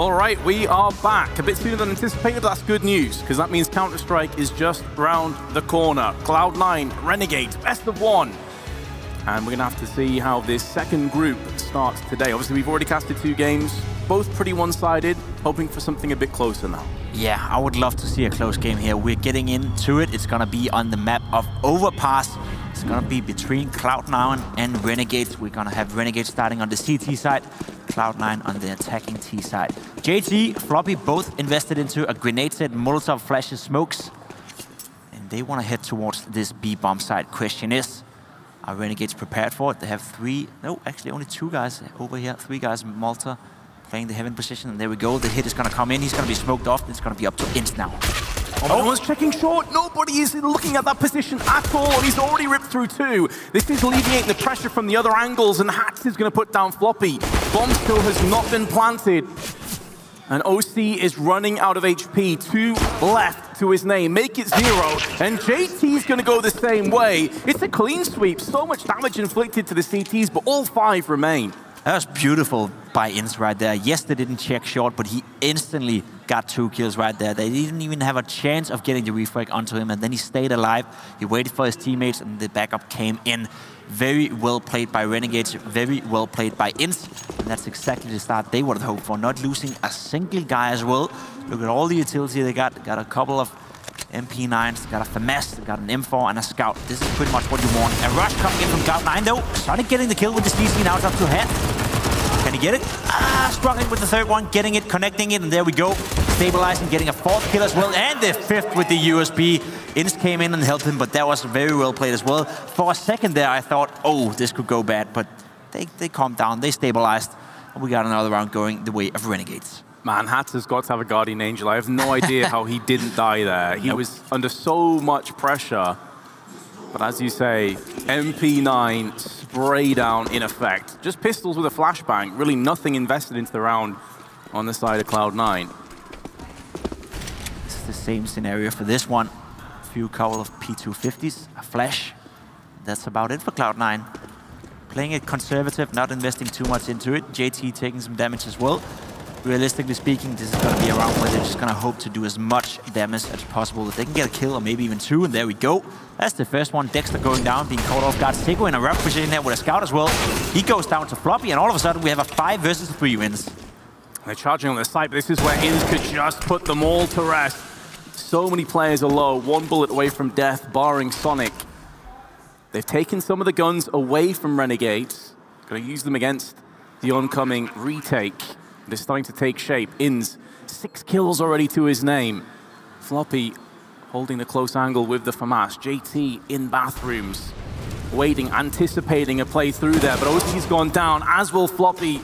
All right, we are back. A bit sooner than anticipated, but that's good news, because that means Counter-Strike is just round the corner. Cloud9, Renegades, best of one. And we're going to have to see how this second group starts today. Obviously, we've already casted 2 games, both pretty one-sided, hoping for something a bit closer now. Yeah, I would love to see a close game here. We're getting into it. It's going to be on the map of Overpass. It's going to be between Cloud9 and Renegades. We're going to have Renegades starting on the CT side, Cloud9 on the attacking T side. JT, Floppy both invested into a grenade set, Molotov flashes, smokes. And they want to head towards this B bomb side. Question is, are Renegades prepared for it? They have 3, no, actually only 2 guys over here. 3 guys, Malta, playing the heaven position. And there we go, the hit is going to come in. He's going to be smoked off. It's going to be up to Inst now. Oh, no one's checking short. Nobody is looking at that position at all. He's already ripped through 2. This is alleviating the pressure from the other angles, and Hats is going to put down Floppy. Bomb still has not been planted. And OC is running out of HP. 2 left to his name. Make it 0. And JT is going to go the same way. It's a clean sweep. So much damage inflicted to the CTs, but all 5 remain. That was beautiful by Inst right there. Yes, they didn't check short, but he instantly got 2 kills right there. They didn't even have a chance of getting the refrag onto him, and then he stayed alive. He waited for his teammates, and the backup came in. Very well played by Renegades, very well played by Inst. And that's exactly the start they would have hoped for, not losing a single guy as well. Look at all the utility they got. Got a couple of MP9s, got a FAMAS, got an M4 and a Scout. This is pretty much what you want. A rush coming in from Cloud9 though. Sonic getting the kill with the CC, now it's up to Hat. Can he get it? Struggling with the 3rd one, getting it, connecting it, and there we go. Stabilizing, getting a 4th kill as well, and the 5th with the USB. Inst came in and helped him, but that was very well played as well. For a second there, I thought, oh, this could go bad, but they calmed down, they stabilized, and we got another round going the way of Renegades. Man, Hats has got to have a guardian angel. I have no idea how he didn't die there. He was under so much pressure. But as you say, MP9 spray down in effect. Just pistols with a flashbang. Really nothing invested into the round on the side of Cloud9. It's the same scenario for this one. A few couple of P250s, a flash. That's about it for Cloud9. Playing it conservative, not investing too much into it. JT taking some damage as well. Realistically speaking, this is going to be a round where they're just going to hope to do as much damage as possible. If they can get a kill or maybe even 2, and there we go. That's the first one. Dexter going down, being caught off guard. csgo in a rough position there with a Scout as well. He goes down to Floppy, and all of a sudden we have a 5 versus 3 wins. They're charging on the side, but this is where Inns could just put them all to rest. So many players are low, 1 bullet away from death, barring Sonic. They've taken some of the guns away from Renegades. Going to use them against the oncoming retake. They're starting to take shape. Inns, 6 kills already to his name. Floppy holding the close angle with the FAMAS. JT in bathrooms, waiting, anticipating a play through there, but OC's gone down, as will Floppy.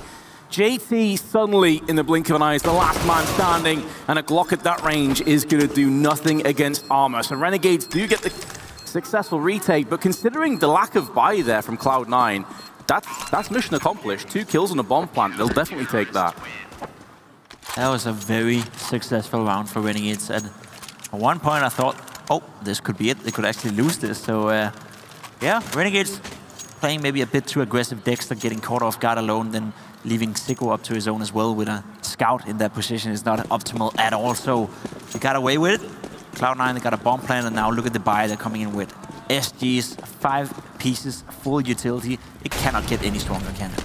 JT suddenly, in the blink of an eye, is the last man standing, and a Glock at that range is going to do nothing against armor. So Renegades do get the successful retake, but considering the lack of buy there from Cloud9, that's mission accomplished. 2 kills on a bomb plant, they'll definitely take that. That was a very successful round for Renegades. And at one point I thought, oh, this could be it. They could actually lose this. So yeah, Renegades playing maybe a bit too aggressive. Dexter getting caught off guard alone, then leaving csgo up to his own as well with a Scout in that position is not optimal at all. So they got away with it. Cloud9, they got a bomb plant, and now look at the buy they're coming in with. SGs, 5 pieces, full utility. It cannot get any stronger, can it?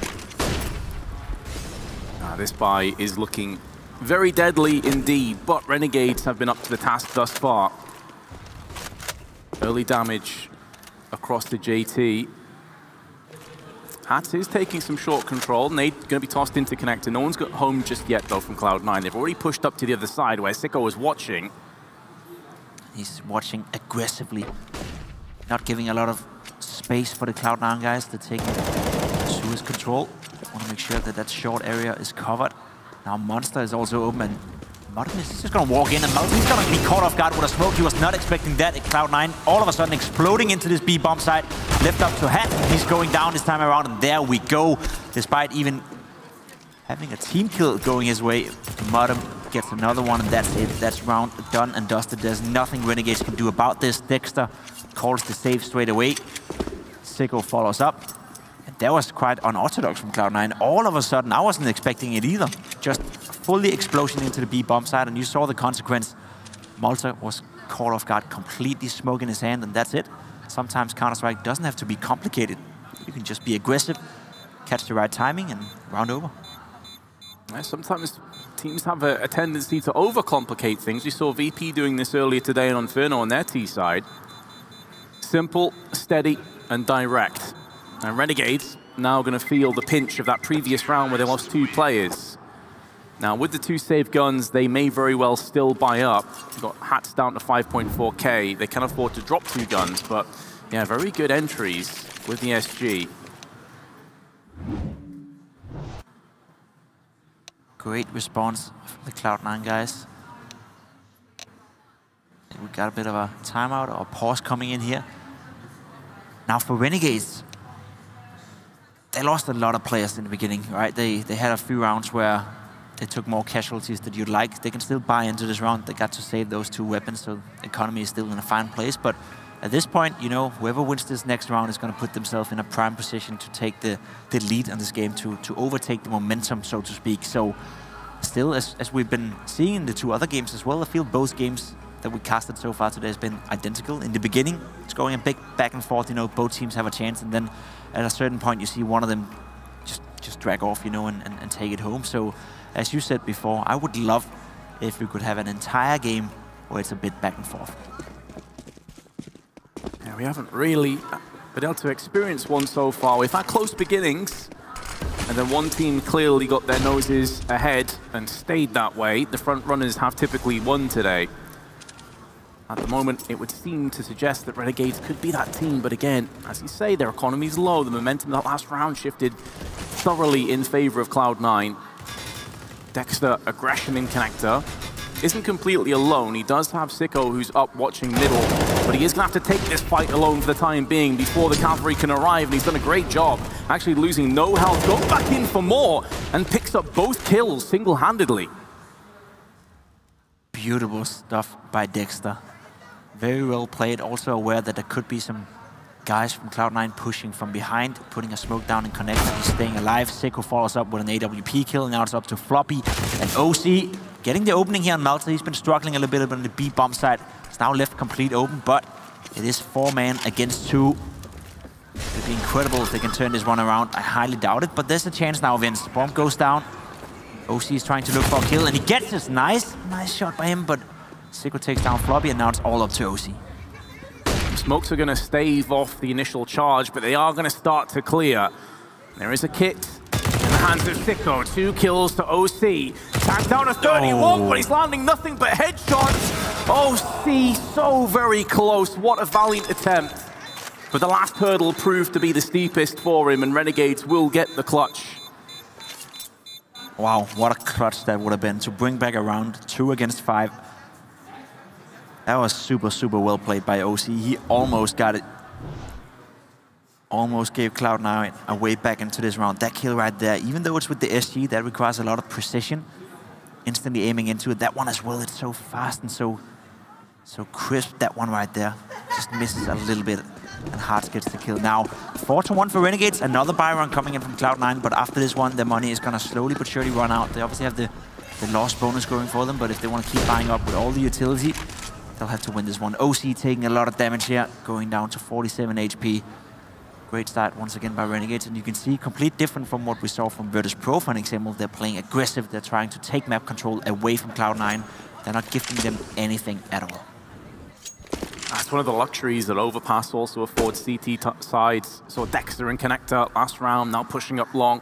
This buy is looking very deadly indeed, but Renegades have been up to the task thus far. Early damage across the JT. Hats is taking some short control. Nade going to be tossed into connector. No one's got home just yet, though, from Cloud9. They've already pushed up to the other side where csgo was watching. He's watching aggressively, not giving a lot of space for the Cloud9 guys to take Suez control. Want to make sure that that short area is covered. Now Monster is also open, and Martin is just going to walk in, and Martin's going to be caught off guard with a smoke. He was not expecting that at Cloud9. All of a sudden exploding into this B bomb site. Left up to Hat. He's going down this time around, and there we go. Despite even having a team kill going his way, Martin gets another one, and that's it. That's round done and dusted. There's nothing Renegades can do about this. Dexter calls the save straight away. csgo follows up. And that was quite unorthodox from Cloud9. All of a sudden, I wasn't expecting it either. Just fully explosion into the B bomb site, and you saw the consequence. Malta was caught off guard, completely smoke in his hand, and that's it. Sometimes Counter-Strike doesn't have to be complicated. You can just be aggressive, catch the right timing, and round over. Yeah, sometimes teams have a tendency to overcomplicate things. We saw VP doing this earlier today on Inferno on their T side. Simple, steady, and direct. And Renegades now going to feel the pinch of that previous round where they lost 2 players. Now, with the 2 saved guns, they may very well still buy up. They've got hats down to 5.4K. They can afford to drop 2 guns, but yeah, very good entries with the SG. Great response from the Cloud9 guys. We got a bit of a timeout or pause coming in here. Now for Renegades, they lost a lot of players in the beginning, right? They had a few rounds where they took more casualties than you'd like. They can still buy into this round. They got to save those 2 weapons, so the economy is still in a fine place. But at this point, you know, whoever wins this next round is going to put themselves in a prime position to take the lead in this game, to overtake the momentum, so to speak. So still, as we've been seeing in the 2 other games as well, I feel both games that we casted so far today has been identical. In the beginning, it's going a big back and forth, you know, both teams have a chance, and then at a certain point you see one of them just drag off, you know, and take it home. So as you said before, I would love if we could have an entire game where it's a bit back and forth. Yeah, we haven't really been able to experience one so far. We've had close beginnings, and then one team clearly got their noses ahead and stayed that way. The front runners have typically won today. At the moment, it would seem to suggest that Renegades could be that team, but again, as you say, their economy's low. The momentum of that last round shifted thoroughly in favor of Cloud9. Dexter, aggression in connector, isn't completely alone. He does have csgo, who's up watching middle, but he is going to have to take this fight alone for the time being before the cavalry can arrive, and he's done a great job, actually losing no health, goes back in for more, and picks up both kills single-handedly. Beautiful stuff by Dexter. Very well played, also aware that there could be some guys from Cloud9 pushing from behind, putting a smoke down in connector. He's staying alive. csgo follows up with an AWP kill. Now it's up to Floppy and OC. Getting the opening here on Malta. He's been struggling a little bit on the B bomb side. It's now left complete open, but it is 4-man against 2. It'd be incredible if they can turn this one around. I highly doubt it, but there's a chance now, Vince. Bomb goes down. OC is trying to look for a kill, and he gets this. Nice shot by him, but csgo takes down Floppy, and now it's all up to OC. Smokes are going to stave off the initial charge, but they are going to start to clear. There is a kit in the hands of csgo. 2 kills to OC. Tagged down to 31, but he's landing nothing but headshots. OC so very close. What a valiant attempt. But the last hurdle proved to be the steepest for him, and Renegades will get the clutch. Wow, what a clutch that would have been to bring back a round 2 against 5. That was super well played by OC. He almost got it. Almost gave Cloud9 a way back into this round. That kill right there, even though it's with the SG, that requires a lot of precision. Instantly aiming into it. That one as well, it's so fast and so crisp. That one right there just misses a little bit, and Hearts gets the kill. Now, 4-1 for Renegades. Another buy run coming in from Cloud9, but after this one, their money is going to slowly but surely run out. They obviously have the loss bonus going for them, but if they want to keep buying up with all the utility, they'll have to win this one. OC taking a lot of damage here, going down to 47 HP. Great start once again by Renegades, and you can see complete different from what we saw from Virtus Pro, for an example. They're playing aggressive, they're trying to take map control away from Cloud9. They're not gifting them anything at all. That's one of the luxuries that Overpass also affords CT sides. So Dexter and connector last round, now pushing up long.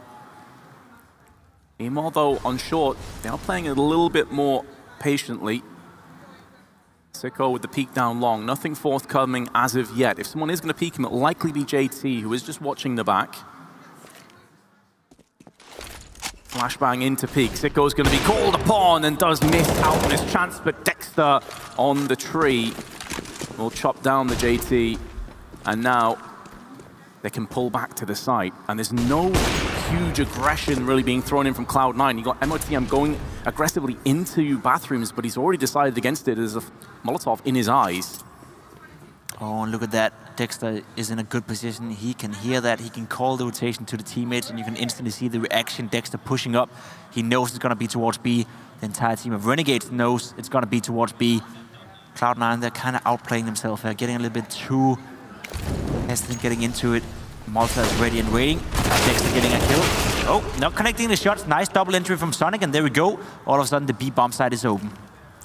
Meanwhile, though, on short, they are playing a little bit more patiently. csgo with the peek down long. Nothing forthcoming as of yet. If someone is going to peek him, it'll likely be JT, who is just watching the back. Flashbang into peek. csgo is going to be called upon and does miss out on his chance, but Dexter on the tree will chop down the JT, and now they can pull back to the site. And there's no huge aggression really being thrown in from Cloud9. You got MOTM going aggressively into bathrooms, but he's already decided against it. There's a Molotov in his eyes. Oh, and look at that. Dexter is in a good position. He can hear that. He can call the rotation to the teammates, and you can instantly see the reaction. Dexter pushing up. He knows it's going to be towards B. The entire team of Renegades knows it's going to be towards B. Cloud9, they're kind of outplaying themselves. They're getting a little bit too hesitant getting into it. Malta is ready and waiting. Dexter getting a kill. Oh, not connecting the shots. Nice double entry from Sonic, and there we go. All of a sudden, the B bomb side is open.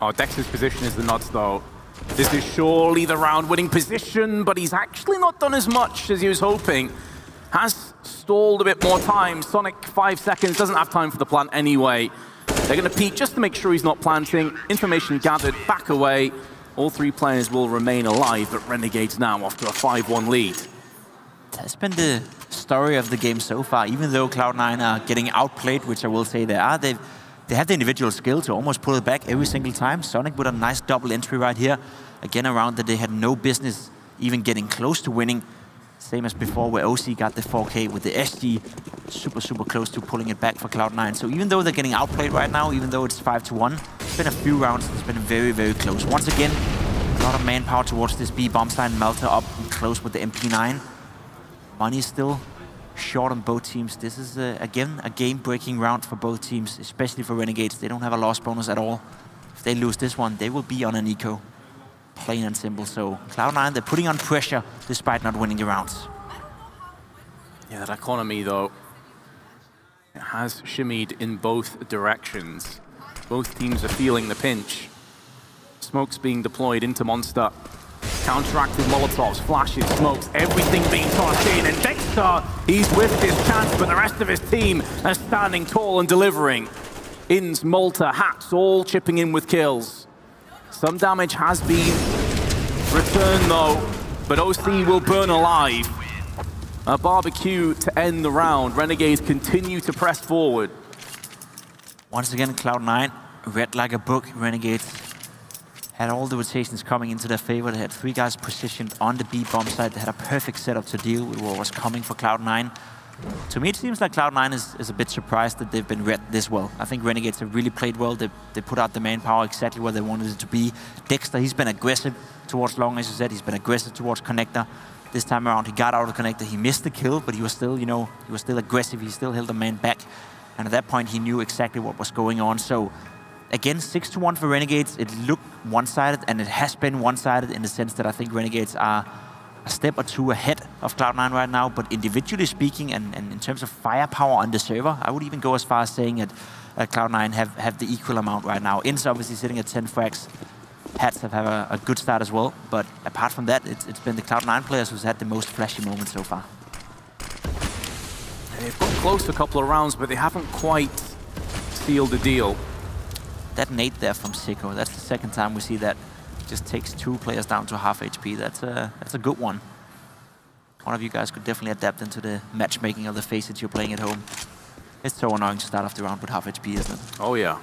Oh, Dexter's position is the nuts, though. This is surely the round-winning position, but he's actually not done as much as he was hoping. Has stalled a bit more time. Sonic, 5 seconds, doesn't have time for the plant anyway. They're going to peek just to make sure he's not planting. Information gathered, back away. All three players will remain alive, but Renegades now off to a 5-1 lead. That's been the story of the game so far. Even though Cloud9 are getting outplayed, which I will say they are, they have the individual skill to almost pull it back every single time. Sonic with a nice double entry right here. Again, a round that they had no business even getting close to winning. Same as before, where OC got the 4K with the SG. Super, super close to pulling it back for Cloud9. So even though they're getting outplayed right now, even though it's 5-1, it's been a few rounds that's been very, very close. Once again, a lot of manpower towards this B bomb side. Malta up and close with the MP9. Money is still short on both teams. This is, again, a game-breaking round for both teams, especially for Renegades. They don't have a loss bonus at all. If they lose this one, they will be on an eco. Plain and simple. So Cloud9, they're putting on pressure despite not winning the rounds. Yeah, that economy, though, it has shimmied in both directions. Both teams are feeling the pinch. Smoke's being deployed into Monster. Counteracting Molotovs, flashes, smokes, everything being tossed in. And Dexter, he's whiffed his chance, but the rest of his team are standing tall and delivering. Inns, Malta, Hats, all chipping in with kills. Some damage has been returned, though, but OC will burn alive. A barbecue to end the round. Renegades continue to press forward. Once again, Cloud9, read like a book. Renegades had all the rotations coming into their favor. They had 3 guys positioned on the B bomb side. They had a perfect setup to deal with what was coming for Cloud9. To me, it seems like Cloud9 is a bit surprised that they've been read this well. I think Renegades have really played well. They put out the manpower exactly where they wanted it to be. Dexter, he's been aggressive towards long, as you said. He's been aggressive towards Connector. This time around, he got out of Connector. He missed the kill, but he was still, you know, he was still aggressive. He still held the man back. And at that point, he knew exactly what was going on. So, again, 6-1 for Renegades. It looked one-sided, and it has been one-sided in the sense that I think Renegades are a step or two ahead of Cloud9 right now. But individually speaking, and in terms of firepower on the server, I would even go as far as saying that Cloud9 have the equal amount right now. Inns obviously sitting at 10 frags. Hats have a good start as well. But apart from that, it's been the Cloud9 players who's had the most flashy moments so far. They've got close a couple of rounds, but they haven't quite sealed the deal. That nade there from csgo, that's the second time we see that. Just takes 2 players down to half HP. That's a good one. One of you guys could definitely adapt into the matchmaking of the faces you're playing at home. It's so annoying to start off the round with half HP, isn't it? Oh, yeah.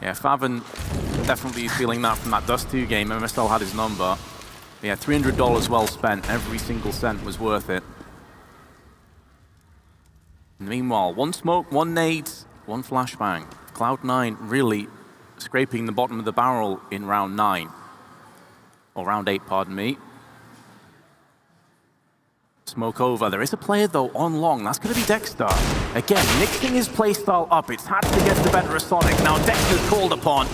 Yeah, Faven definitely feeling that from that Dust 2 game. MSL had his number. Yeah, $300 well spent. Every single cent was worth it. Meanwhile, 1 smoke, 1 nade, 1 flashbang. Cloud9 really scraping the bottom of the barrel in round 9. Or round 8, pardon me. Smoke over. There is a player, though, on long. That's going to be Dexter. Again, mixing his playstyle up. It's had to get the better of Sonic. Now Dexter's called upon.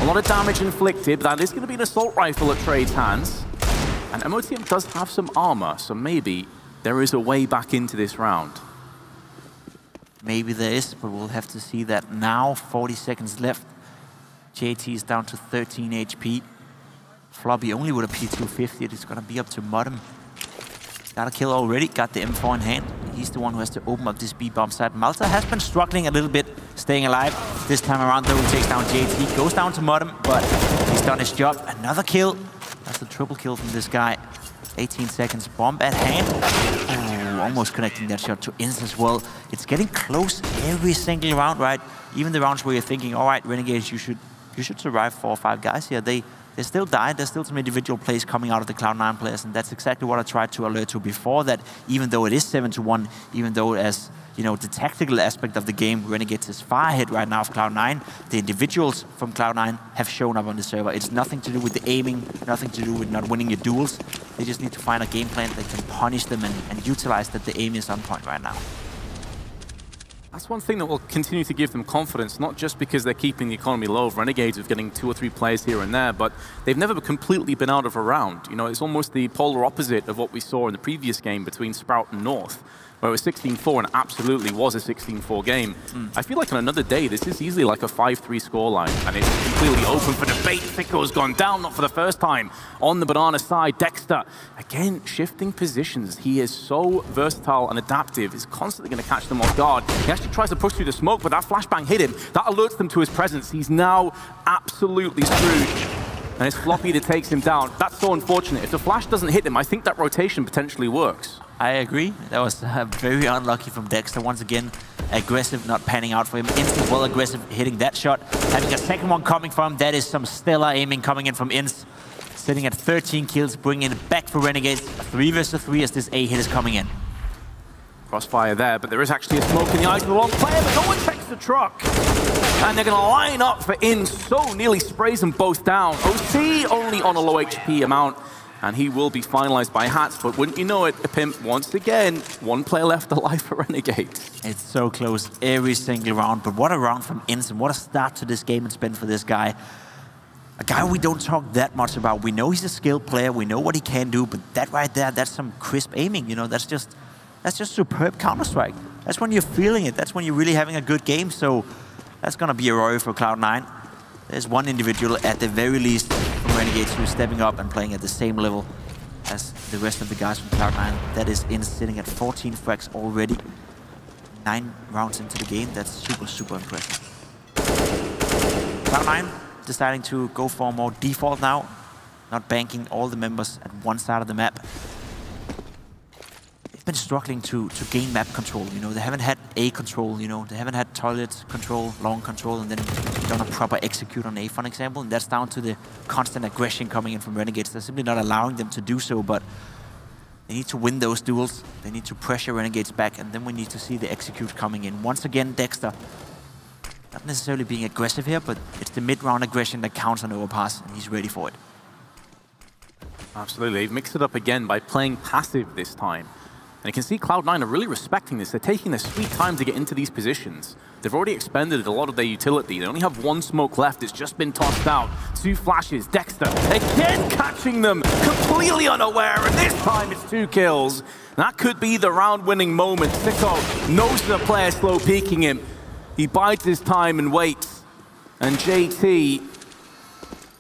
A lot of damage inflicted, but that is going to be an assault rifle at Trade's hands. And MOTM does have some armor, so maybe there is a way back into this round. Maybe there is, but we'll have to see that now. 40 seconds left. JT is down to 13 HP. Floppy only with a P250. It is going to be up to Modem. Got a kill already. Got the M4 in hand. He's the one who has to open up this B bomb side. Malta has been struggling a little bit, staying alive. This time around, though, he takes down JT. Goes down to Modem, but he's done his job. Another kill. That's a triple kill from this guy. 18 seconds. Bomb at hand. Oh, almost connecting that shot to Inns as well. It's getting close every single round, right? Even the rounds where you're thinking, all right, Renegades, you should survive 4 or 5 guys here. They they still died. There's still some individual plays coming out of the Cloud9 players, and that's exactly what I tried to alert to before, that even though it is 7-1, even though as the tactical aspect of the game, Renegades is far ahead right now of Cloud9, the individuals from Cloud9 have shown up on the server. It's nothing to do with the aiming, nothing to do with not winning your duels. They just need to find a game plan that can punish them and utilize that the aim is on point right now. That's one thing that will continue to give them confidence, not just because they're keeping the economy low of Renegades of getting 2 or 3 players here and there, but they've never completely been out of a round. It's almost the polar opposite of what we saw in the previous game between Sprout and North, where it was 16-4 and absolutely was a 16-4 game. I feel like on another day, this is easily like a 5-3 scoreline, and it's completely open for debate. Fico's gone down, not for the first time. On the banana side, Dexter, again, shifting positions. He is so versatile and adaptive. He's constantly going to catch them off guard. He actually tries to push through the smoke, but that flashbang hit him. That alerts them to his presence. He's now absolutely screwed. And it's Floppy that takes him down. That's so unfortunate. If the flash doesn't hit him, I think that rotation potentially works. I agree. That was very unlucky from Dexter. Once again, aggressive, not panning out for him. Instant, well aggressive, hitting that shot. Having a second one coming from him. That is some stellar aiming coming in from Inst. Sitting at 13 kills, bringing it back for Renegades. 3 versus 3 as this A hit is coming in. Crossfire there, but there is actually a smoke in the eyes of the wrong player, but no one checks the truck. And they're going to line up for Inst. So nearly sprays them both down. OC only on a low HP amount. And he will be finalized by Hats, but wouldn't you know it, Pimp, once again, 1 player left alive for Renegades. It's so close every single round, but what a round from Inst, and what a start to this game it's been for this guy. A guy we don't talk that much about. We know he's a skilled player, we know what he can do, but that right there, that's some crisp aiming, that's just superb Counter-Strike. That's when you're feeling it, that's when you're really having a good game, so that's gonna be a Rory for Cloud9. There's one individual at the very least from Renegades who's stepping up and playing at the same level as the rest of the guys from Cloud9. That is Inst, sitting at 14 frags already. 9 rounds into the game. That's super, super impressive. Cloud9 deciding to go for more default now. Not banking all the members at one side of the map. Been struggling to gain map control. They haven't had A control. They haven't had toilet control, long control, and then done a proper execute on A, for example. And that's down to the constant aggression coming in from Renegades. They're simply not allowing them to do so, but they need to win those duels. They need to pressure Renegades back, and then we need to see the execute coming in. Once again, Dexter, not necessarily being aggressive here, but it's the mid-round aggression that counts on Overpass, and he's ready for it. Absolutely. They've mixed it up again by playing passive this time. And you can see Cloud9 are really respecting this. They're taking their sweet time to get into these positions. They've already expended a lot of their utility. They only have 1 smoke left. It's just been tossed out. 2 flashes. Dexter again catching them completely unaware. And this time it's 2 kills. That could be the round-winning moment. Sicko knows the player slow peeking him. He bides his time and waits. And JT,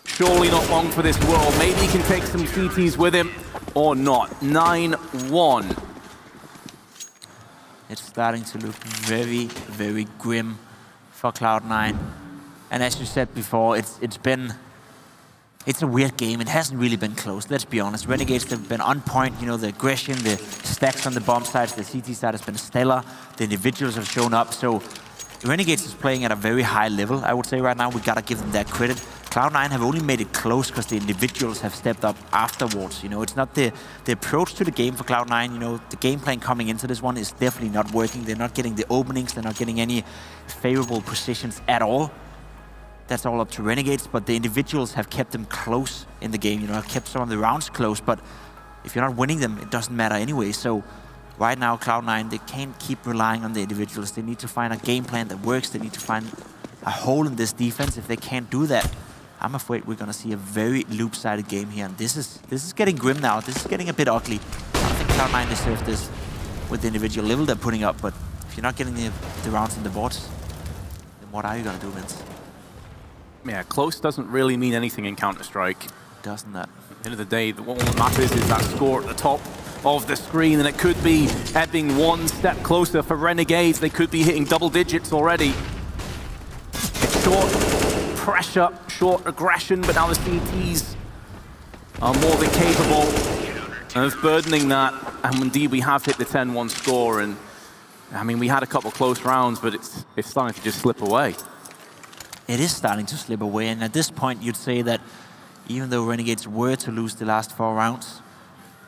surely not long for this world. Maybe he can take some CTs with him or not. 9-1. It's starting to look very, very grim for Cloud9. And as you said before, it's a weird game. It hasn't really been close, let's be honest. Renegades have been on point, the aggression, the stacks on the bomb sides, the CT side has been stellar. The individuals have shown up, so Renegades is playing at a very high level, I would say right now. We gotta give them that credit. Cloud9 have only made it close because the individuals have stepped up afterwards. It's not the approach to the game for Cloud9. The game plan coming into this one is definitely not working. They're not getting the openings. They're not getting any favorable positions at all. That's all up to Renegades, but the individuals have kept them close in the game. Have kept some of the rounds close, but if you're not winning them, it doesn't matter anyway. So right now, Cloud9, they can't keep relying on the individuals. They need to find a game plan that works. They need to find a hole in this defense. If they can't do that, I'm afraid we're going to see a very loop-sided game here. And this is getting grim now. This is getting a bit ugly. I don't think Cloud9 deserves this with the individual level they're putting up. But if you're not getting the rounds on the boards, then what are you going to do, Vince? Yeah, close doesn't really mean anything in Counter-Strike. Doesn't that? At the end of the day, all that matters is that score at the top of the screen. And it could be ebbing 1 step closer for Renegades. They could be hitting double digits already. It's short pressure, short aggression, but now the CTs are more than capable of burdening that. And indeed, we have hit the 10-1 score. And I mean, we had a couple close rounds, but it's starting to just slip away. It is starting to slip away. And at this point, you'd say that Even though Renegades were to lose the last 4 rounds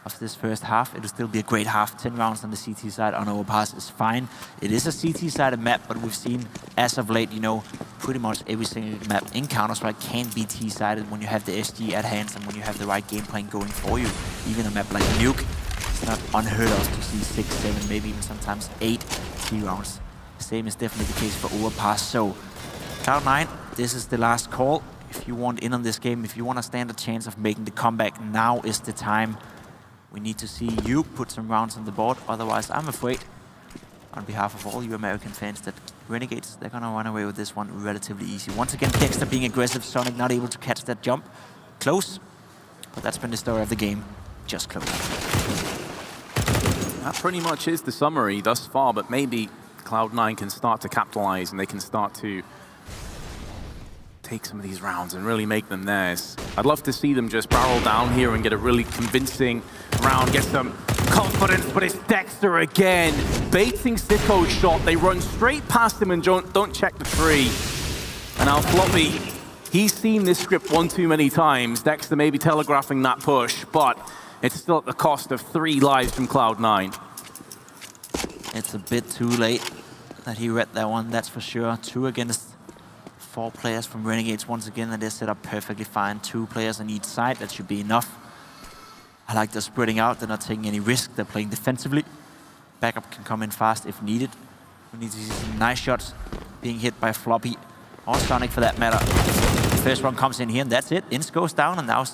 of this first half, it will still be a great half. 10 rounds on the CT side on Overpass is fine. It is a CT-sided map, but we've seen as of late, you know, pretty much every single map in Counter-Strike can be T-sided when you have the SG at hand and when you have the right game plan going for you. Even a map like Nuke, it's not unheard of to see 6, 7, maybe even sometimes 8 T rounds. Same is definitely the case for Overpass. So Cloud9, this is the last call. If you want in on this game, if you want to stand a chance of making the comeback, now is the time. We need to see you put some rounds on the board. Otherwise, I'm afraid, on behalf of all you American fans, that Renegades, they're going to run away with this one relatively easy. Once again, Dexter being aggressive, Sonic not able to catch that jump. Close, but that's been the story of the game. Just close. That pretty much is the summary thus far, but maybe Cloud9 can start to capitalize and they can start to take some of these rounds and really make them theirs. I'd love to see them just barrel down here and get a really convincing round, get some confidence, but it's Dexter again. Baiting csgo's shot, they run straight past him and don't check the tree. And now Floppy, he's seen this script one too many times. Dexter may be telegraphing that push, but it's still at the cost of 3 lives from Cloud9. It's a bit too late that he read that one, that's for sure. 2 against 4 players from Renegades once again, and they're set up perfectly fine. 2 players on each side, that should be enough. I like they're spreading out, they're not taking any risk, they're playing defensively. Backup can come in fast if needed. We need to see some nice shots being hit by Floppy, or Sonic for that matter. The first one comes in here, and that's it. Inns goes down, and now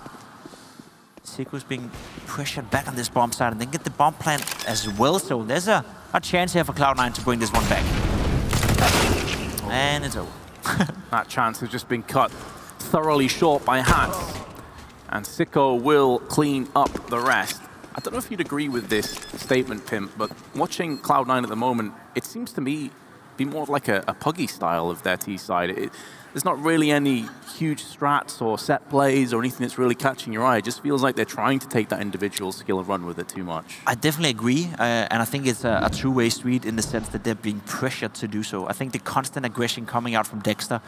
csgo's being pressured back on this bomb side, and then get the bomb plant as well. So there's a chance here for Cloud9 to bring this one back. And it's over. That chance has just been cut thoroughly short by Hats. And csgo will clean up the rest. I don't know if you'd agree with this statement, Pimp, but watching Cloud9 at the moment, it seems to me be more like a Puggy style of their T side. There's not really any huge strats or set plays or anything that's really catching your eye. It just feels like they're trying to take that individual skill and run with it too much. I definitely agree, and I think it's a two-way street in the sense that they're being pressured to do so. I think the constant aggression coming out from Dexter,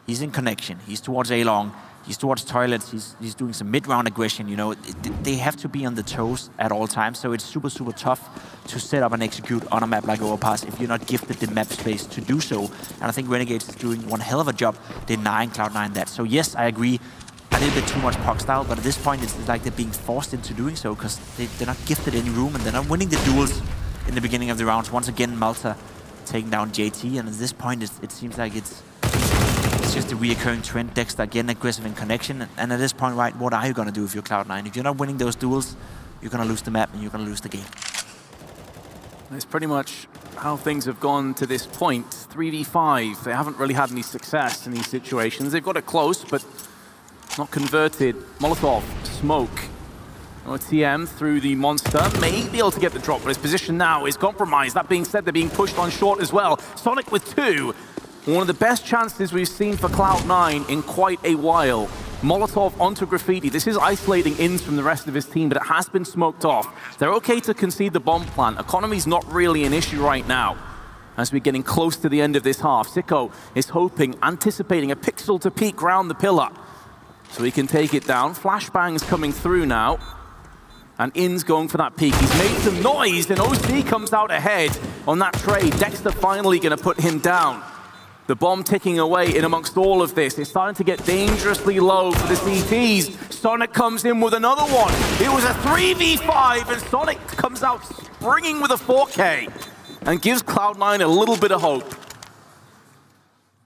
he's in connection, he's towards A-Long, he's towards toilets, he's doing some mid-round aggression, you know. They have to be on the toes at all times, so it's super, super tough to set up and execute on a map like Overpass if you're not gifted the map space to do so. And I think Renegades is doing one hell of a job denying Cloud9 that. So yes, I agree, a little bit too much puck style, but at this point it's like they're being forced into doing so because they're not gifted any room and they're not winning the duels in the beginning of the rounds. Once again, Malta taking down JT, and at this point it seems like it's just a reoccurring trend. Dexter again aggressive in connection, and at this point, right, what are you going to do if you're Cloud9? If you're not winning those duels, you're going to lose the map and you're going to lose the game. That's pretty much how things have gone to this point. 3v5, they haven't really had any success in these situations. They've got it close, but not converted. Molotov, smoke. TM through the monster, may be able to get the drop, but his position now is compromised. That being said, they're being pushed on short as well. Sonic with 2. One of the best chances we've seen for Cloud9 in quite a while. Molotov onto Graffiti. This is isolating Inns from the rest of his team, but it has been smoked off. They're okay to concede the bomb plant. Economy's not really an issue right now. As we're getting close to the end of this half, csgo is hoping, anticipating a pixel to peek round the pillar. So he can take it down. Flashbang's coming through now. And Inns going for that peek. He's made some noise, and OC comes out ahead on that trade. Dexter finally going to put him down. The bomb ticking away in amongst all of this. It's starting to get dangerously low for the CTs. Sonic comes in with another one. It was a 3v5, and Sonic comes out springing with a 4K and gives Cloud9 a little bit of hope.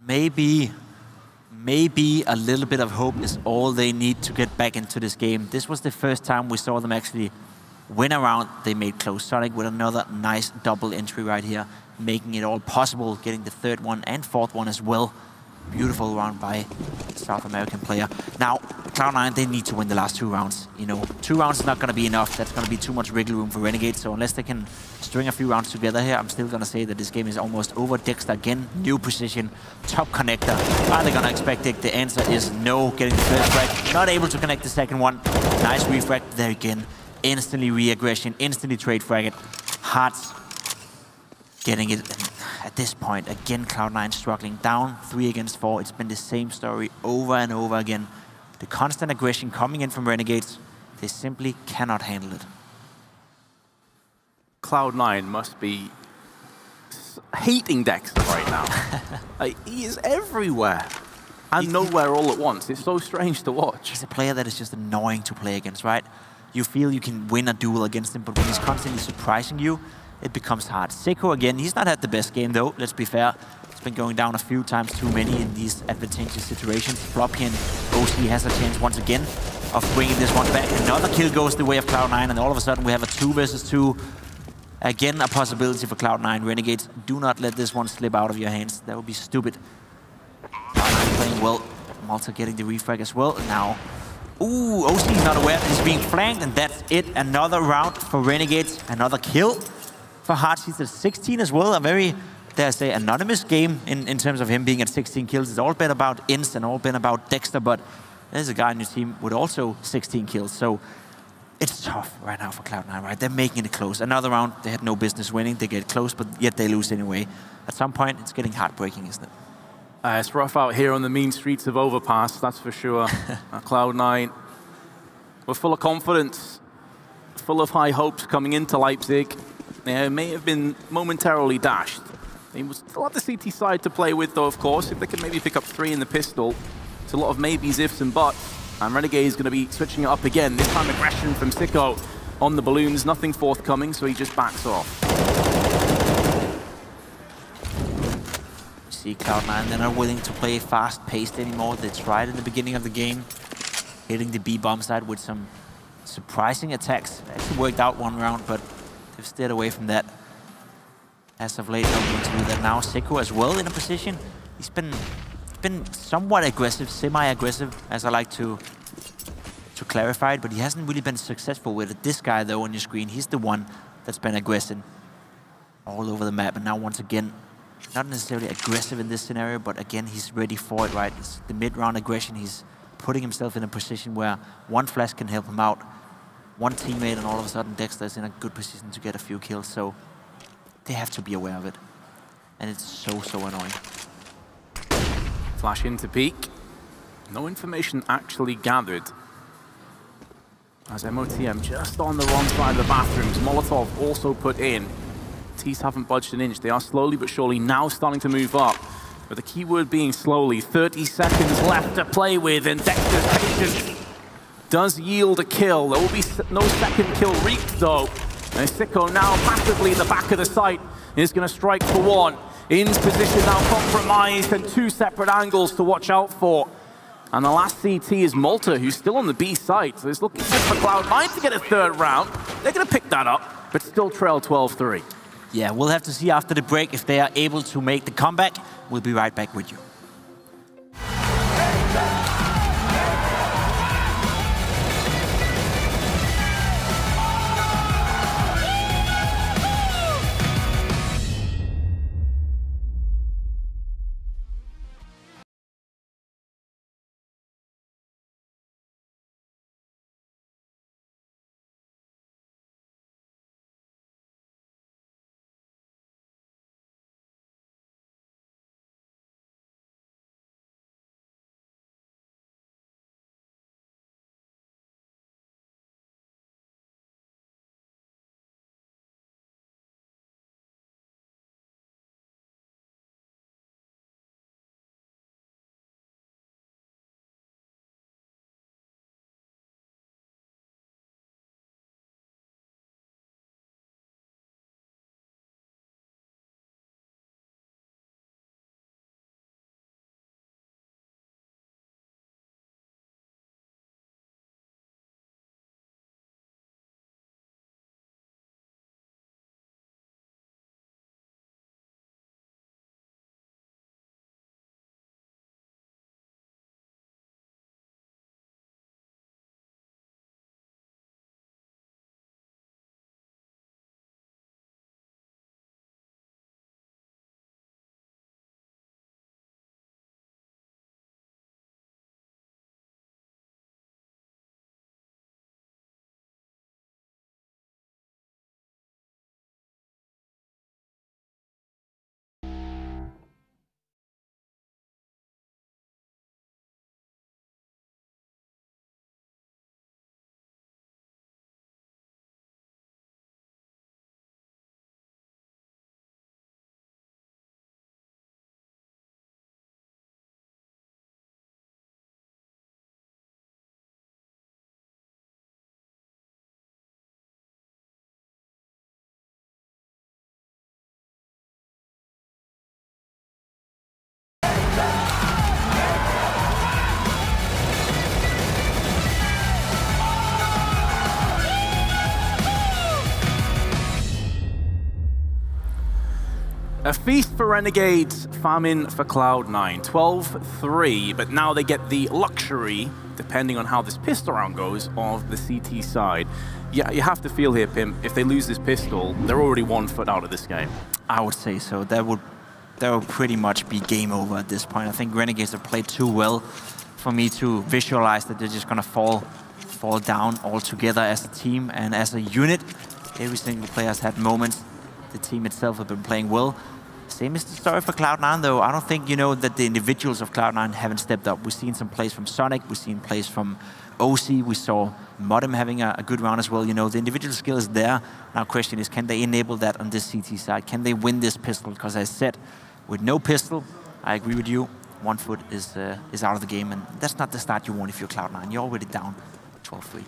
Maybe a little bit of hope is all they need to get back into this game. This was the first time we saw them actually win a round. They made close. Sonic with another nice double entry right here, making it all possible, getting the 3rd one and 4th one as well. Beautiful round by the South American player. Now, Cloud9, they need to win the last 2 rounds. You know, 2 rounds is not going to be enough. That's going to be too much wiggle room for Renegades. So unless they can string a few rounds together here, I'm still going to say that this game is almost over. Dexter again, new position, top connector. Are they going to expect it? The answer is no. Getting the 1st frag, not able to connect the 2nd one. Nice refrag there again. Instantly re-aggression, instantly trade frag it. Hearts getting it. And at this point, again, Cloud9 struggling down 3 against 4. It's been the same story over and over again. The constant aggression coming in from Renegades, they simply cannot handle it. Cloud9 must be hating Dexter right now. Like, he is everywhere and nowhere all at once. It's so strange to watch. He's a player that is just annoying to play against, right? You feel you can win a duel against him, but when he's constantly surprising you, it becomes hard. csgo, again, he's not had the best game though, let's be fair. He's been going down a few times too many in these advantageous situations. Floppy and OC has a chance once again of bringing this one back. Another kill goes the way of Cloud9, and all of a sudden we have a 2 versus 2. Again, a possibility for Cloud9. Renegades, do not let this one slip out of your hands. That would be stupid. Cloud9 playing well. Malta getting the refrag as well. Now, ooh, OC is not aware that he's being flanked, and that's it. Another round for Renegades. Another kill for Heartseeds at 16 as well. A very, dare I say, anonymous game in terms of him being at 16 kills. It's all been about Inst and all been about Dexter, but there's a guy in your team with also 16 kills. So it's tough right now for Cloud9, right? They're making it close. Another round, they had no business winning. They get close, but yet they lose anyway. At some point, it's getting heartbreaking, isn't it? It's rough out here on the mean streets of Overpass, that's for sure. Cloud9, we're full of confidence, full of high hopes coming into Leipzig. They may have been momentarily dashed. They will still have the CT side to play with, though, of course. If they can maybe pick up 3 in the pistol, it's a lot of maybes, ifs, and buts. And Renegade is going to be switching it up again. This time aggression from csgo on the balloons. Nothing forthcoming, so he just backs off. You see Cloud9, they're not willing to play fast-paced anymore. They tried in the beginning of the game, hitting the B-bomb side with some surprising attacks. It actually worked out one round, but they've steered away from that. As of late, not going to do that now. csgo as well in a position. He's been somewhat aggressive, semi-aggressive, as I like to clarify it, but he hasn't really been successful with it. This guy, though, on your screen, he's the one that's been aggressive all over the map. And now, once again, not necessarily aggressive in this scenario, but again, he's ready for it, right? It's the mid-round aggression. He's putting himself in a position where one flash can help him out, one teammate, and all of a sudden, Dexter is in a good position to get a few kills. So they have to be aware of it. And it's so, so annoying. Flash into peak. No information actually gathered. As MOTM just on the wrong side of the bathrooms. Molotov also put in. T's haven't budged an inch. They are slowly but surely now starting to move up. But the key word being slowly. 30 seconds left to play with, and Dexter's patience does yield a kill. There will be no second kill reached, though. And csgo now passively in the back of the site is going to strike for one. In's position now compromised, and 2 separate angles to watch out for. And the last CT is Malta, who's still on the B side. So it's looking good for Cloud9 to get a 3rd round. They're going to pick that up, but still trail 12-3. Yeah, we'll have to see after the break if they are able to make the comeback. We'll be right back with you. A feast for Renegades, famine for Cloud9. 12-3, but now they get the luxury, depending on how this pistol round goes, of the CT side. Yeah, you have to feel here, Pim, if they lose this pistol, they're already 1 foot out of this game. I would say so. That would pretty much be game over at this point. I think Renegades have played too well for me to visualize that they're just going to fall down altogether as a team and as a unit. Every single player has had moments. The team itself have been playing well. Same is the story for Cloud9, though. I don't think, that the individuals of Cloud9 haven't stepped up. We've seen some plays from Sonic. We've seen plays from OC. We saw Modem having a good round as well. The individual skill is there. Now, question is, can they enable that on this CT side? Can they win this pistol? Because as I said, with no pistol, I agree with you, 1 foot is out of the game. And that's not the start you want if you're Cloud9. You're already down 12-3.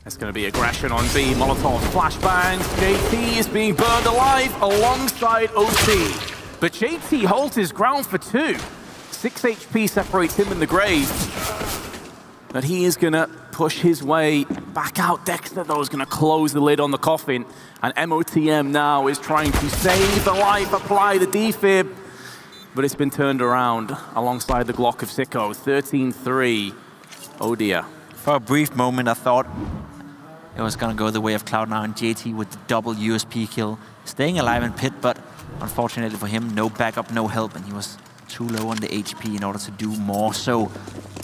There's going to be aggression on B. Molotov flashbangs. JT is being burned alive alongside OC. But JT holds his ground for 2. 6 HP separates him and the grave. But he is going to push his way back out. Dexter, though, is going to close the lid on the coffin. And MOTM now is trying to save the life, apply the defib. But it's been turned around alongside the Glock of Sicko. 13-3. Oh dear. For a brief moment, I thought it was going to go the way of Cloud9. JT with the double USP kill. Staying alive in pit, but unfortunately for him, no backup, no help, and he was too low on the HP in order to do more. So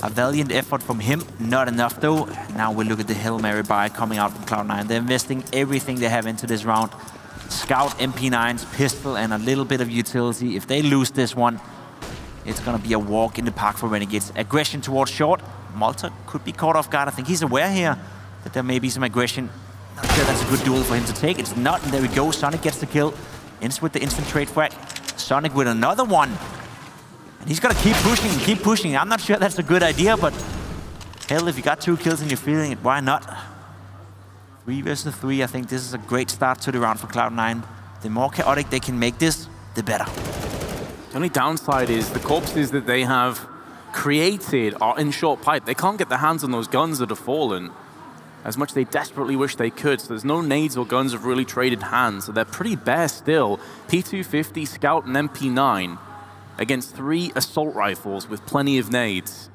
a valiant effort from him, not enough though. Now we look at the Hail Mary buy coming out from Cloud9. They're investing everything they have into this round. Scout, MP9s, pistol, and a little bit of utility. If they lose this one, it's going to be a walk in the park for Renegades. Aggression towards short. Malta could be caught off guard. I think he's aware here that there may be some aggression. Not sure that's a good duel for him to take. It's not, and there we go. Sonic gets the kill. Ends with the instant trade frag. Sonic with another one. And he's got to keep pushing and keep pushing. I'm not sure that's a good idea, but hell, if you got 2 kills and you're feeling it, why not? 3 versus 3. I think this is a great start to the round for Cloud9. The more chaotic they can make this, the better. The only downside is the corpses that they have created are in short pipe. They can't get their hands on those guns that have fallen as much as they desperately wish they could. So there's no nades or guns have really traded hands. So they're pretty bare still. P250, Scout, and MP9 against 3 assault rifles with plenty of nades.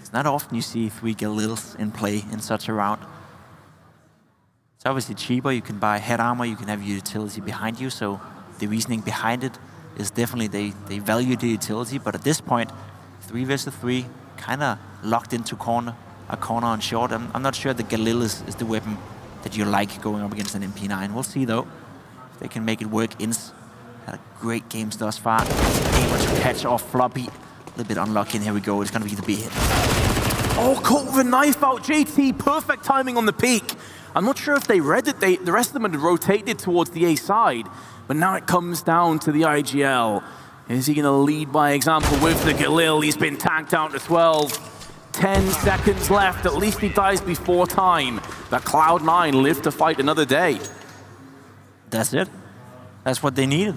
It's not often you see 3 Galils in play in such a round. It's obviously cheaper. You can buy head armor. You can have utility behind you. So the reasoning behind it is definitely they value the utility. But at this point, 3 versus 3, kind of locked into a corner on short. I'm not sure the Galil is the weapon that you like going up against an MP9. We'll see though if they can make it work. Ins had a great game thus far. Able to catch off Floppy. A little bit unlucky, and here we go. It's going to be the big hit. Oh, caught with a knife out. JT, perfect timing on the peak. I'm not sure if they read it. The rest of them had rotated towards the A side, but now it comes down to the IGL. Is he going to lead by example with the Galil? He's been tanked out to 12. 10 seconds left. At least he dies before time. But Cloud9 live to fight another day. That's it. That's what they needed.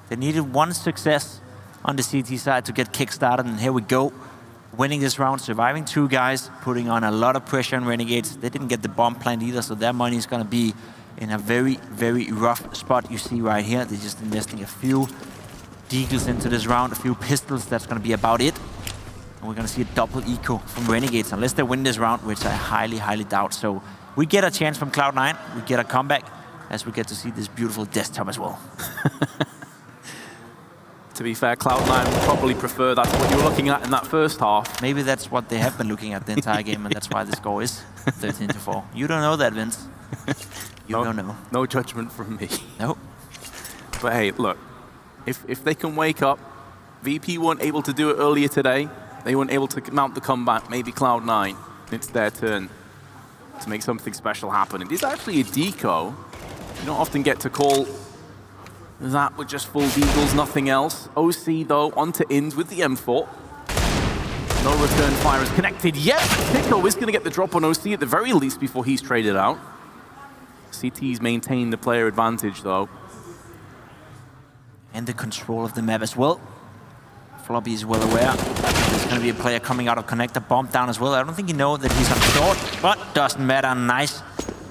They needed 1 success on the CT side to get kick-started, and here we go. Winning this round, surviving 2 guys, putting on a lot of pressure on Renegades. They didn't get the bomb plant either, so their money is going to be in a very, very rough spot. You see right here, they're just investing a few deagles into this round, a few pistols. That's going to be about it. And we're going to see a double eco from Renegades, unless they win this round, which I highly, highly doubt. So we get a chance from Cloud9. We get a comeback, as we get to see this beautiful desktop as well. To be fair, Cloud9 would probably prefer that's what you were looking at in that first half. Maybe that's what they have been looking at the entire game, and that's why the score is 13-4. You don't know that, Vince. You don't know. No judgment from me. Nope. But hey, look, if they can wake up, VP weren't able to do it earlier today. They weren't able to mount the comeback. Maybe Cloud9, it's their turn to make something special happen. It is actually a deco. You don't often get to call that with just full deagles, nothing else. OC, though, onto ins with the M4. No return fire is connected yet. Pico is going to get the drop on OC at the very least before he's traded out. CT's maintained the player advantage, though. And the control of the map as well. Floppy is well aware. There's going to be a player coming out of connector, bomb down as well. I don't think you know that he's on short, but doesn't matter. Nice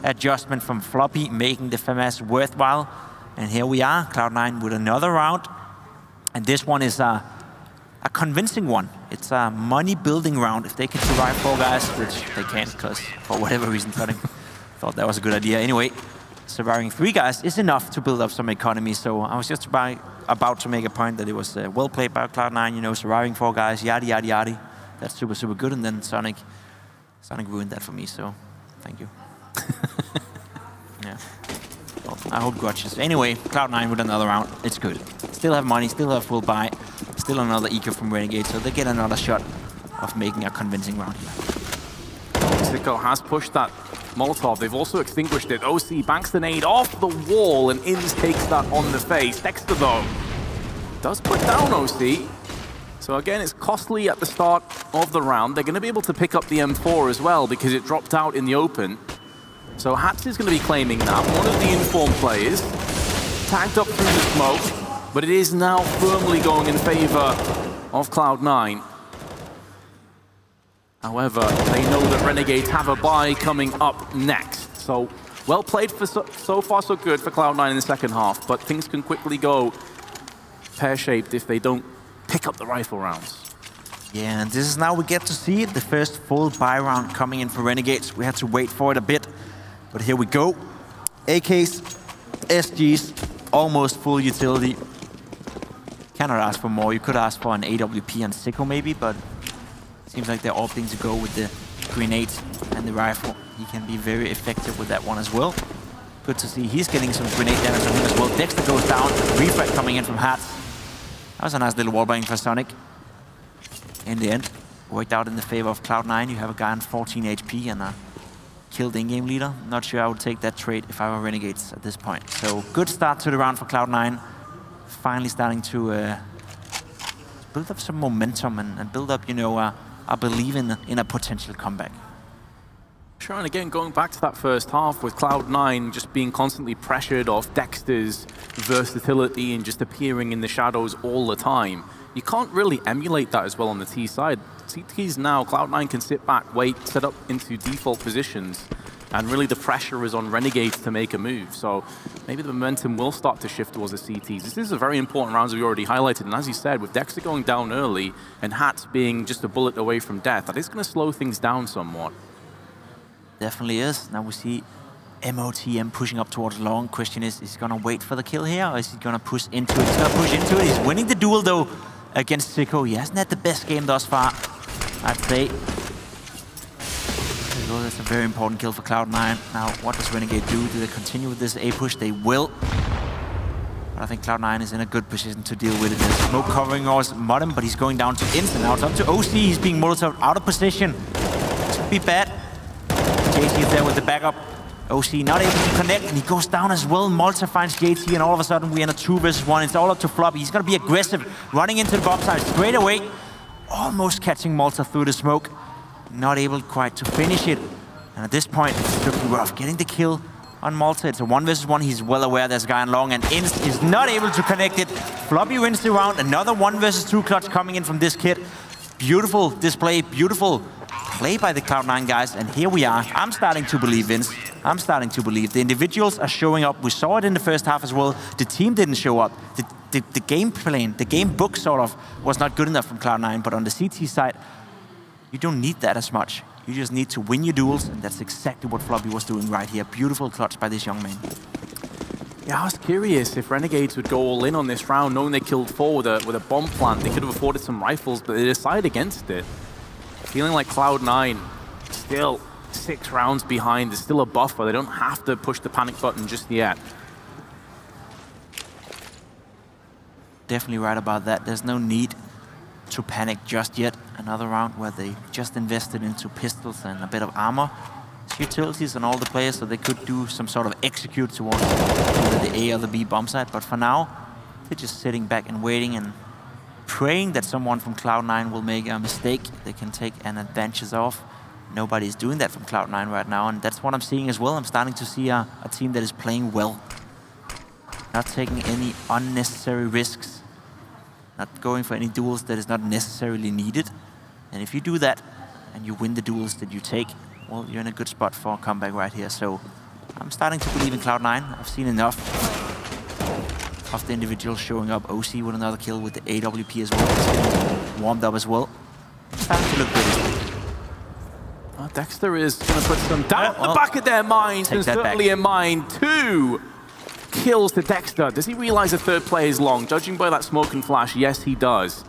adjustment from Floppy, making the FAMAS worthwhile. And here we are, Cloud9 with another round. And this one is a convincing one. It's a money-building round. If they can survive 4 guys, which they can't, because for whatever reason, thought that was a good idea. Anyway, surviving 3 guys is enough to build up some economy. So I was just about to make a point that it was well played by Cloud9, you know, surviving 4 guys, yada, yada, yada. That's super, super good. And then Sonic ruined that for me, so thank you. Yeah. Well, I hold grudges. Anyway, Cloud9 with another round. It's good. Still have money, still have full buy. Still another eco from Renegades, so they get another shot of making a convincing round here. csgo has pushed that Molotov. They've also extinguished it. OC banks the nade off the wall, and Inns takes that on the face. Dexter, though, does put down OC. So again, it's costly at the start of the round. They're going to be able to pick up the M4 as well, because it dropped out in the open. So Hats is going to be claiming that. One of the informed players tagged up through the smoke, but it is now firmly going in favor of Cloud9. However, they know that Renegades have a buy coming up next. So well played for so far so good for Cloud9 in the second half, but things can quickly go pear-shaped if they don't pick up the rifle rounds. Yeah, and this is now we get to see it, the first full buy round coming in for Renegades. We had to wait for it a bit, but here we go. AKs, SGs, almost full utility. Cannot ask for more. You could ask for an AWP and csgo maybe, but seems like they're opting to go with the grenades and the rifle. He can be very effective with that one as well. Good to see he's getting some grenade damage on him as well. Dexter goes down, refrag coming in from Hats. That was a nice little wallbang for Sonic. In the end, worked out in the favor of Cloud9. You have a guy on 14 HP and a killed in-game leader. Not sure I would take that trade if I were Renegades at this point. So good start to the round for Cloud9. Finally starting to build up some momentum and build up, you know, I believe in a potential comeback. Sure, and again, going back to that first half with Cloud9 just being constantly pressured off Dexter's versatility and just appearing in the shadows all the time, you can't really emulate that as well on the T side. CTs now, Cloud9 can sit back, wait, set up into default positions, and really the pressure is on Renegades to make a move. So maybe the momentum will start to shift towards the CTs. This is a very important round, as we already highlighted, and as you said, with Dexter going down early and Hats being just a bullet away from death, that is going to slow things down somewhat. Definitely is. Now we see MOTM pushing up towards long. Question is he going to wait for the kill here, or is he going to push into it? He's going to push into it. He's winning the duel, though, against csgo. He hasn't had the best game thus far, I'd say. Well, that's a very important kill for Cloud9. Now, what does Renegade do? Do they continue with this A push? They will. But I think Cloud9 is in a good position to deal with it. There's smoke covering us, Modem, but he's going down to Instant. Now it's up to OC. He's being Molotov out of position. This could be bad. JT is there with the backup. OC not able to connect, and he goes down as well. Malta finds JT, and all of a sudden we're in a 2 versus 1. It's all up to Floppy. He's going to be aggressive, running into the bomb site straight away. Almost catching Malta through the smoke. Not able quite to finish it. And at this point, it's looking rough. Getting the kill on Malta. It's a 1 versus 1. He's well aware there's a guy on long, and Inst is not able to connect it. Floppy wins the round. Another 1 versus 2 clutch coming in from this kid. Beautiful display, beautiful play by the Cloud9 guys, and here we are. I'm starting to believe, Vince. I'm starting to believe. The individuals are showing up. We saw it in the first half as well. The team didn't show up. The game plan, the game book sort of was not good enough from Cloud9, but on the CT side, you don't need that as much. You just need to win your duels, and that's exactly what Floppy was doing right here. Beautiful clutch by this young man. Yeah, I was curious if Renegades would go all in on this round, knowing they killed 4 with a bomb plant. They could have afforded some rifles, but they decided against it. Feeling like Cloud9 still 6 rounds behind. There's still a buffer. They don't have to push the panic button just yet. Definitely right about that. There's no need to panic just yet. Another round where they just invested into pistols and a bit of armor. It's utilities on all the players, so they could do some sort of execute towards either the A or the B bomb site. But for now, they're just sitting back and waiting and praying that someone from Cloud9 will make a mistake. They can take an advantage off. Nobody's doing that from Cloud9 right now, and that's what I'm seeing as well. I'm starting to see a team that is playing well. Not taking any unnecessary risks. Not going for any duels that is not necessarily needed. And if you do that, and you win the duels that you take, well, you're in a good spot for a comeback right here. So I'm starting to believe in Cloud9. I've seen enough. of the individuals showing up. OC with another kill with the AWP as well. It's getting warmed up as well. Starting to look good. Well, Dexter is going to put some doubt in the back of their minds, and certainly in mind. 2 kills to Dexter. Does he realize the third play is long? Judging by that smoke and flash, yes, he does.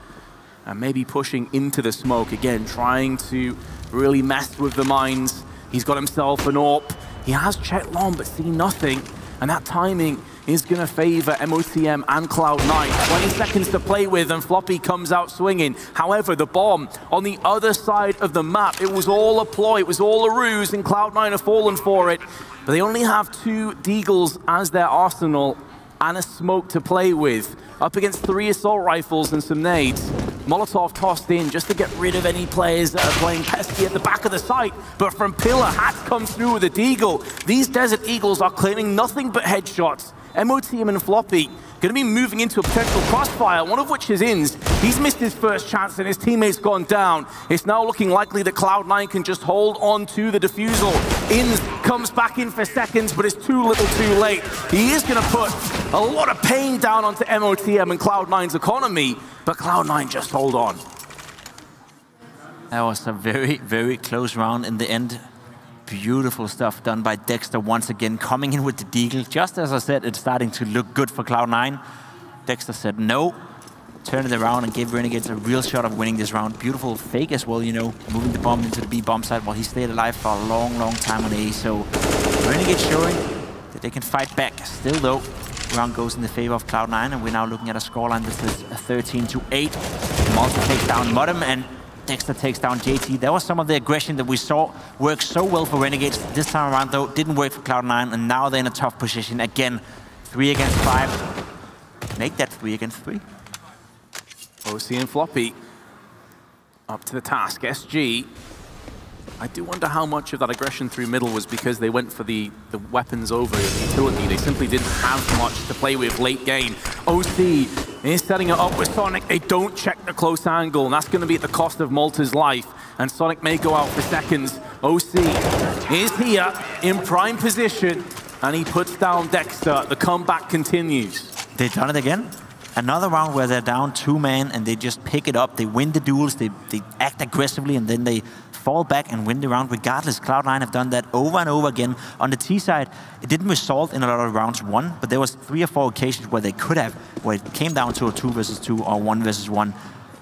And maybe pushing into the smoke again, trying to really mess with the mines. He's got himself an AWP. He has checked long, but seen nothing. And that timing is going to favor MOTM and Cloud9. 20 seconds to play with, and Floppy comes out swinging. However, the bomb on the other side of the map, it was all a ploy, it was all a ruse, and Cloud9 have fallen for it. But they only have 2 Deagles as their arsenal and a smoke to play with. Up against 3 assault rifles and some nades. Molotov tossed in just to get rid of any players that are playing pesky at the back of the site. But from Pillar, Hat comes through with a Deagle. These Desert Eagles are claiming nothing but headshots. MOTM and Floppy going to be moving into a potential crossfire, one of which is Inns. He's missed his first chance and his teammate's gone down. It's now looking likely that Cloud9 can just hold on to the defusal. Inns comes back in for seconds, but it's too little too late. He is going to put a lot of pain down onto MOTM and Cloud9's economy, but Cloud9 just hold on. That was a very, very close round in the end. Beautiful stuff done by Dexter once again, coming in with the Deagle. Just as I said, it's starting to look good for Cloud9. Dexter said no, turned it around and gave Renegades a real shot of winning this round. Beautiful fake as well, you know, moving the bomb into the B bomb site while he stayed alive for a long, long time on A. So Renegades showing that they can fight back. Still though, round goes in the favor of Cloud9, and we're now looking at a scoreline that is 13-8. Malta takes down Modem, and Dexter takes down JT. That was some of the aggression that we saw work so well for Renegades. This time around, though, didn't work for Cloud9, and now they're in a tough position. Again, 3 against 5. Make that 3 against 3. OC and Floppy up to the task. SG, I do wonder how much of that aggression through middle was because they went for the weapons over the utility. They simply didn't have much to play with late game. OC is setting it up with Sonic. They don't check the close angle, and that's going to be at the cost of Malta's life. And Sonic may go out for seconds. OC is here in prime position, and he puts down Dexter. The comeback continues. They've done it again. Another round where they're down 2 men, and they just pick it up. They win the duels, they act aggressively, and then they fall back and win the round regardless. Cloud9 have done that over and over again. On the T side, it didn't result in a lot of rounds won, but there was 3 or 4 occasions where they could have, where it came down to a 2 versus 2 or 1 versus 1.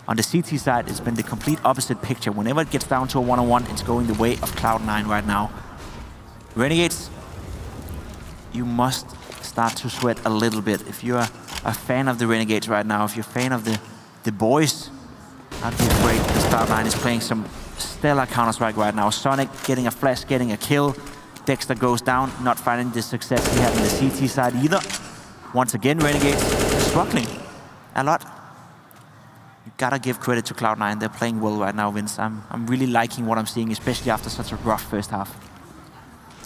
On the CT side, it's been the complete opposite picture. Whenever it gets down to a 1-on-1, it's going the way of Cloud9 right now. Renegades, you must start to sweat a little bit. If you're a fan of the Renegades right now, if you're a fan of the boys, I'd be afraid because Cloud9 is playing some stellar Counter-Strike right now. Sonic getting a flash, getting a kill. Dexter goes down, not finding the success he had on the CT side either. Once again, Renegades struggling a lot. You gotta give credit to Cloud9. They're playing well right now, Vince. I'm really liking what I'm seeing, especially after such a rough first half.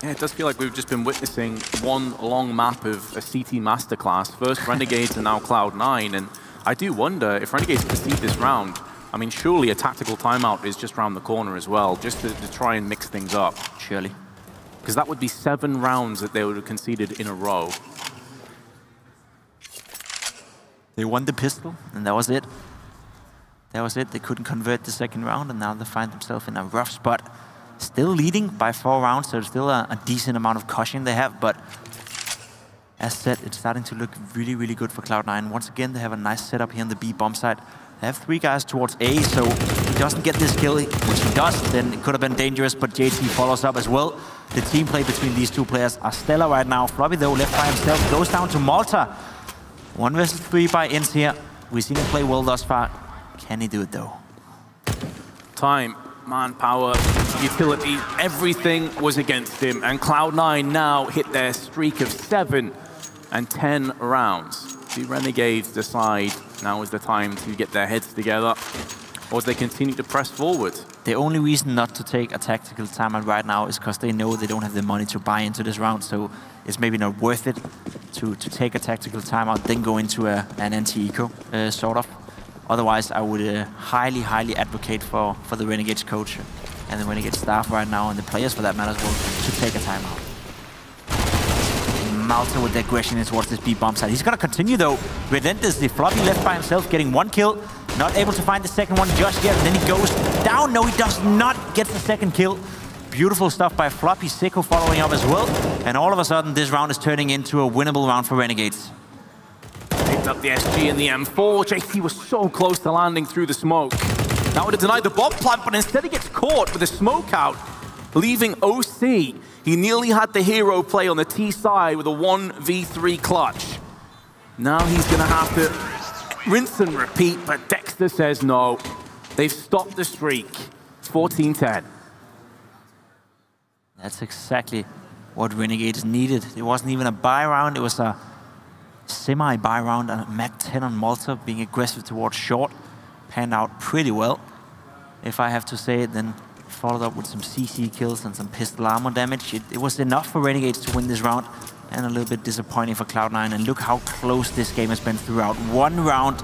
Yeah, it does feel like we've just been witnessing one long map of a CT masterclass. First Renegades and now Cloud9, and I do wonder if Renegades concede this round. I mean, surely a tactical timeout is just around the corner as well, just to try and mix things up. Surely. Because that would be 7 rounds that they would have conceded in a row. They won the pistol, and that was it. That was it. They couldn't convert the second round, and now they find themselves in a rough spot. Still leading by 4 rounds, so there's still a decent amount of caution they have, but as said, it's starting to look really, really good for Cloud9. Once again, they have a nice setup here on the B bomb site. They have 3 guys towards A, so if he doesn't get this kill, which he does, then it could have been dangerous, but JT follows up as well. The team play between these 2 players are stellar right now. Floppy, though, left by himself, goes down to Malta. 1 versus 3 by Inns here. We've seen him play well thus far. Can he do it, though? Time, manpower, utility, everything was against him. And Cloud9 now hit their streak of 7 and 10 rounds. Do Renegades decide now is the time to get their heads together, or do they continue to press forward? The only reason not to take a tactical timeout right now is because they know they don't have the money to buy into this round, so it's maybe not worth it to take a tactical timeout, then go into an anti-eco, sort of. Otherwise, I would highly, highly advocate for the Renegades coach and the Renegades staff right now, and the players for that matter as well, to take a timeout. Malta with the aggression in towards this B bomb side. He's gonna continue though, relentlessly. Floppy left by himself, getting one kill. Not able to find the second one just yet, and then he goes down. No, he does not get the second kill. Beautiful stuff by Floppy. csgo following up as well. And all of a sudden, this round is turning into a winnable round for Renegades. Picked up the SG and the M4. JT was so close to landing through the smoke. That would have denied the bomb plant, but instead he gets caught with a smoke out, leaving OC. He nearly had the hero play on the T side with a 1v3 clutch. Now he's going to have to rinse and repeat, but Dexter says no. They've stopped the streak. It's 14-10. That's exactly what Renegades needed. It wasn't even a buy round, it was a semi-buy round, and Mac-10 on Malta being aggressive towards short. Panned out pretty well, if I have to say it, then followed up with some CC kills and some pistol armor damage. It was enough for Renegades to win this round, and a little bit disappointing for Cloud9. And look how close this game has been throughout. One round,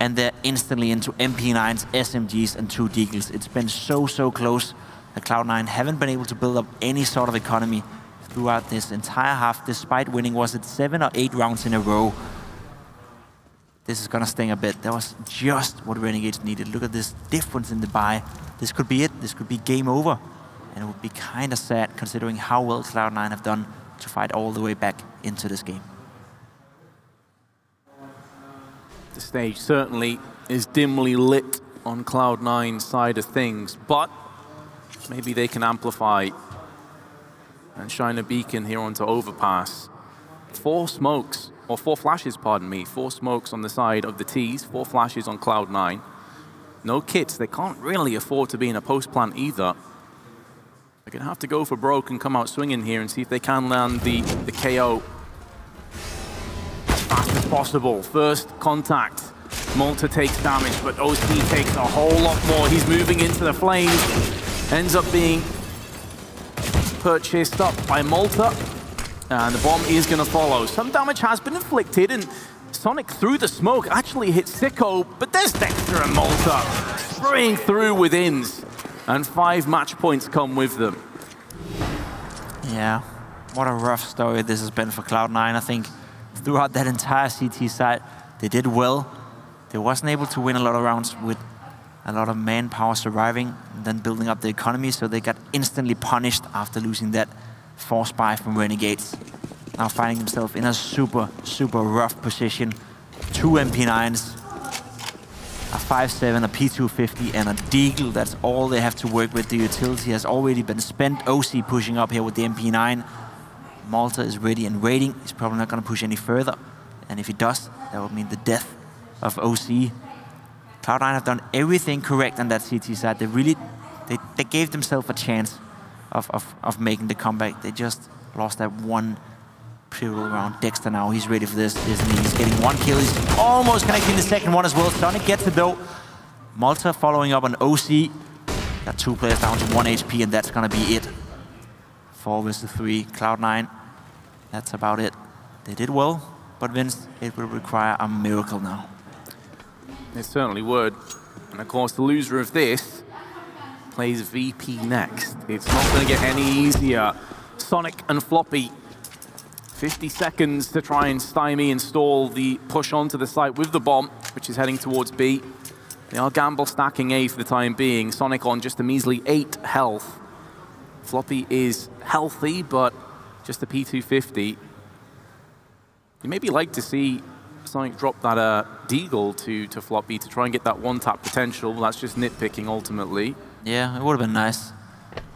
and they're instantly into MP9s, SMGs, and 2 Deagles. It's been so close that Cloud9 haven't been able to build up any sort of economy throughout this entire half, despite winning, was it 7 or 8 rounds in a row. This is gonna sting a bit. That was just what Renegades needed. Look at this difference in the buy. This could be it. This could be game over. And it would be kind of sad considering how well Cloud9 have done to fight all the way back into this game. The stage certainly is dimly lit on Cloud9's side of things, but maybe they can amplify and shine a beacon here onto Overpass. 4 smokes, or 4 flashes, pardon me. 4 smokes on the side of the T's, 4 flashes on Cloud9. No kits, they can't really afford to be in a post plant either. They're gonna have to go for broke and come out swinging here and see if they can land the KO as fast as possible. First contact, Malta takes damage, but OC takes a whole lot more. He's moving into the flames, ends up being purchased up by Malta. And the bomb is going to follow. Some damage has been inflicted, and Sonic through the smoke actually hit csgo, but there's Dexter and Malta spraying through with ins, and 5 match points come with them. Yeah, what a rough story this has been for Cloud9. I think throughout that entire CT side, they did well. They wasn't able to win a lot of rounds with a lot of manpower surviving and then building up the economy, so they got instantly punished after losing that force buy from Renegades. Now finding themselves in a super rough position. 2 MP9s, a 5.7, a P250, and a Deagle. That's all they have to work with. The utility has already been spent. OC pushing up here with the MP9. Malta is ready and waiting. He's probably not going to push any further. And if he does, that would mean the death of OC. Cloud9 have done everything correct on that CT side. They gave themselves a chance of making the comeback. They just lost that one pivotal round. Dexter now, he's ready for this, isn't he? He's getting 1 kill. He's almost connecting the second one as well. Sonic gets it though. Malta following up on OC. Got 2 players down to 1 HP, and that's gonna be it. 4 versus 3. Cloud9, that's about it. They did well, but Vince, it will require a miracle now. It certainly would. And of course, the loser of this plays VP next. It's not going to get any easier. Sonic and Floppy, 50 seconds to try and stymie and stall the push onto the site with the bomb, which is heading towards B. They are gamble stacking A for the time being. Sonic on just a measly 8 health. Floppy is healthy, but just a P250. You maybe like to see Sonic drop that Deagle to Floppy to try and get that one-tap potential. That's just nitpicking ultimately. Yeah, it would have been nice,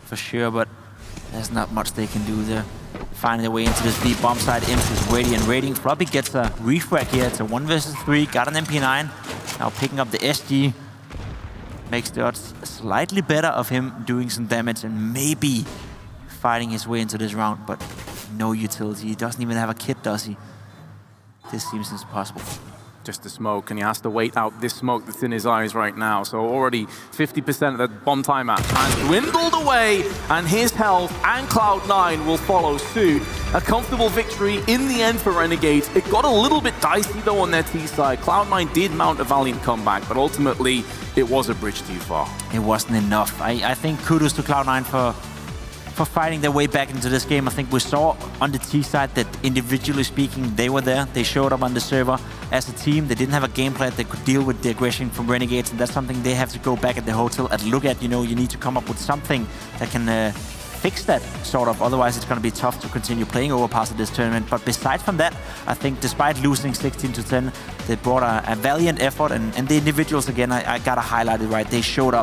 for sure, but there's not much they can do there. Finding their way into this B bomb side. Imps is ready and raiding. Floppy gets a refrag here. It's a 1 versus 3. Got an MP9. Now picking up the SG. Makes the odds slightly better of him doing some damage and maybe fighting his way into this round, but no utility. He doesn't even have a kit, does he? This seems impossible. Just a smoke, and he has to wait out this smoke that's in his eyes right now. So already 50% of the bomb timer has dwindled away, and his health and Cloud9 will follow suit. A comfortable victory in the end for Renegades. It got a little bit dicey though on their T side. Cloud9 did mount a valiant comeback, but ultimately it was a bridge too far. It wasn't enough. I think kudos to Cloud9 for for fighting their way back into this game. I think we saw on the T side that individually speaking, they were there. They showed up on the server as a team. They didn't have a game plan that could deal with the aggression from Renegades, and that's something they have to go back at the hotel and look at. You know, you need to come up with something that can fix that, sort of. Otherwise, it's going to be tough to continue playing Overpass at this tournament. But besides from that, I think despite losing 16-10, they brought a valiant effort, and the individuals, again, I got to highlight it, right? They showed up